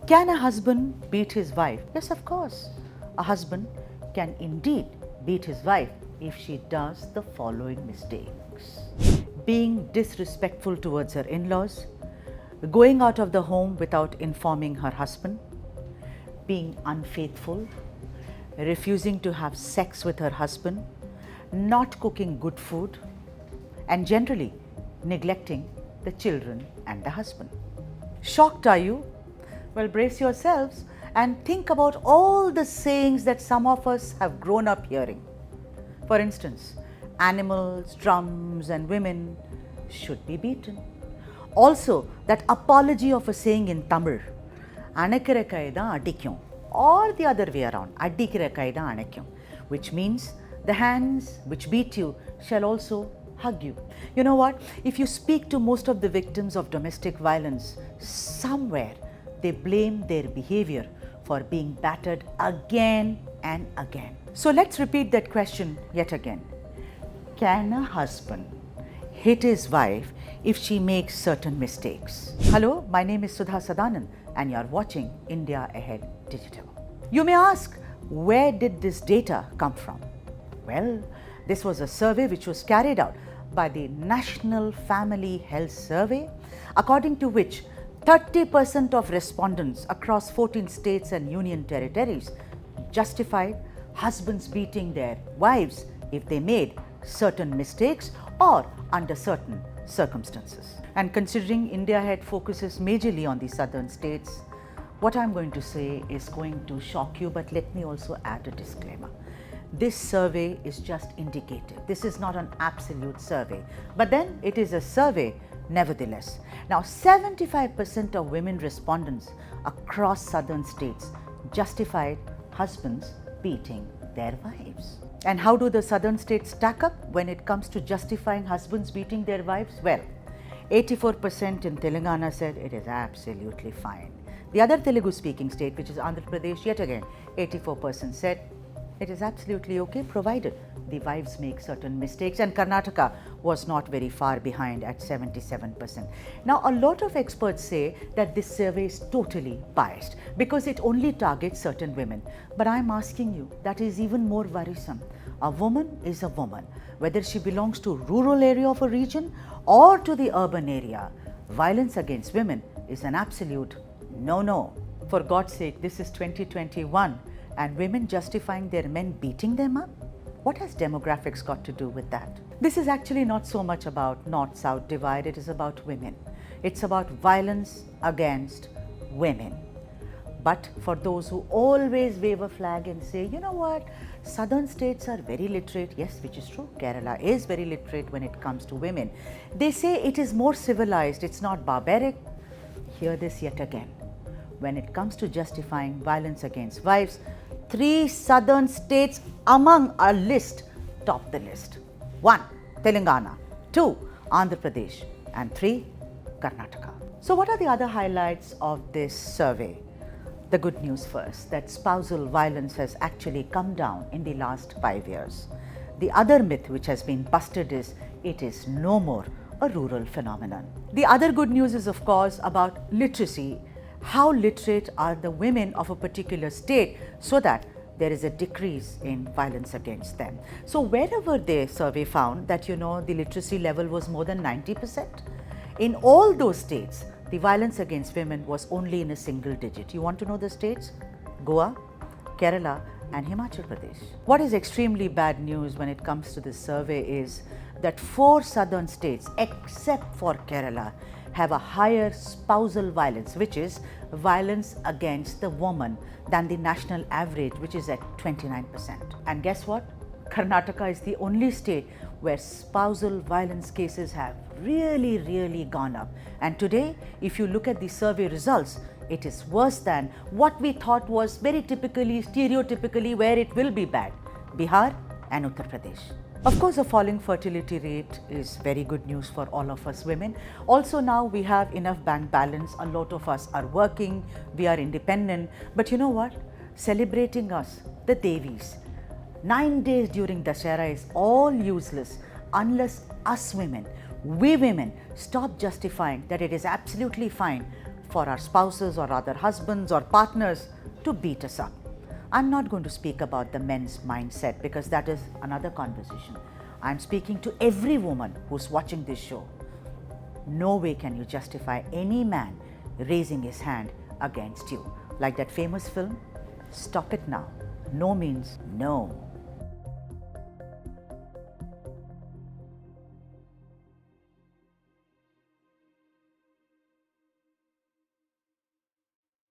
Can a husband beat his wife? Yes, of course. A husband can indeed beat his wife if she does the following mistakes: being disrespectful towards her in-laws, going out of the home without informing her husband, being unfaithful, refusing to have sex with her husband, not cooking good food, and generally neglecting the children and the husband. Shocked, are you? Well, brace yourselves and think about all the sayings that some of us have grown up hearing. For instance, animals, drums, and women should be beaten. Also, that apology of a saying in Tamil, "Anakira da adikyum," or the other way around, "Adikira da anakyum," which means the hands which beat you shall also hug you. You know what? If you speak to most of the victims of domestic violence, somewhere they blame their behavior for being battered again and again. So let's repeat that question yet again. Can a husband hit his wife if she makes certain mistakes? Hello, my name is Sudha and you are watching India Ahead Digital. You may ask, where did this data come from? Well, this was a survey which was carried out by the National Family Health Survey, according to which 30% of respondents across 14 states and union territories justified husbands beating their wives if they made certain mistakes or under certain circumstances. And considering India Ahead focuses majorly on the southern states, what I'm going to say is going to shock you, but let me also add a disclaimer. This survey is just indicative. This is not an absolute survey, but then it is a survey nevertheless. Now, 75% of women respondents across southern states justified husbands beating their wives. And how do the southern states stack up when it comes to justifying husbands beating their wives? Well, 84% in Telangana said it is absolutely fine. The other Telugu speaking state, which is Andhra Pradesh, yet again 84% said it is absolutely okay provided the wives make certain mistakes, and Karnataka was not very far behind at 77%. Now, a lot of experts say that this survey is totally biased because it only targets certain women. But I'm asking you, that is even more worrisome. A woman is a woman, whether she belongs to rural area of a region or to the urban area. Violence against women is an absolute no-no. For God's sake, this is 2021 and women justifying their men beating them up? What has demographics got to do with that? This is actually not so much about north-south divide, it is about women. It's about violence against women. But for those who always wave a flag and say, you know what, southern states are very literate, yes, which is true, Kerala is very literate when it comes to women. They say it is more civilized, it's not barbaric. Hear this yet again. When it comes to justifying violence against wives, 3 southern states among our list top the list. 1. Telangana, 2. Andhra Pradesh, and 3. Karnataka. So what are the other highlights of this survey? The good news first, that spousal violence has actually come down in the last 5 years. The other myth which has been busted is it is no more a rural phenomenon. The other good news is, of course, about literacy. How literate are the women of a particular state so that there is a decrease in violence against them. So wherever the survey found that, the literacy level was more than 90%, in all those states, the violence against women was only in a single digit. You want to know the states? Goa, Kerala, and Himachal Pradesh. What is extremely bad news when it comes to this survey is that 4 southern states, except for Kerala, have a higher spousal violence, which is violence against the woman, than the national average, which is at 29%. And guess what? Karnataka is the only state where spousal violence cases have really gone up. And today, if you look at the survey results, it is worse than what we thought was very typically, stereotypically where it will be bad: Bihar and Uttar Pradesh. Of course, a falling fertility rate is very good news for all of us women. Also, now we have enough bank balance. A lot of us are working, we are independent. But you know what? Celebrating us, the Devis, 9 days during Dussehra is all useless unless us women, we women, stop justifying that it is absolutely fine for our spouses or other husbands or partners to beat us up. I'm not going to speak about the men's mindset because that is another conversation. I'm speaking to every woman who's watching this show. No way can you justify any man raising his hand against you. Like that famous film, Stop It Now. No means no.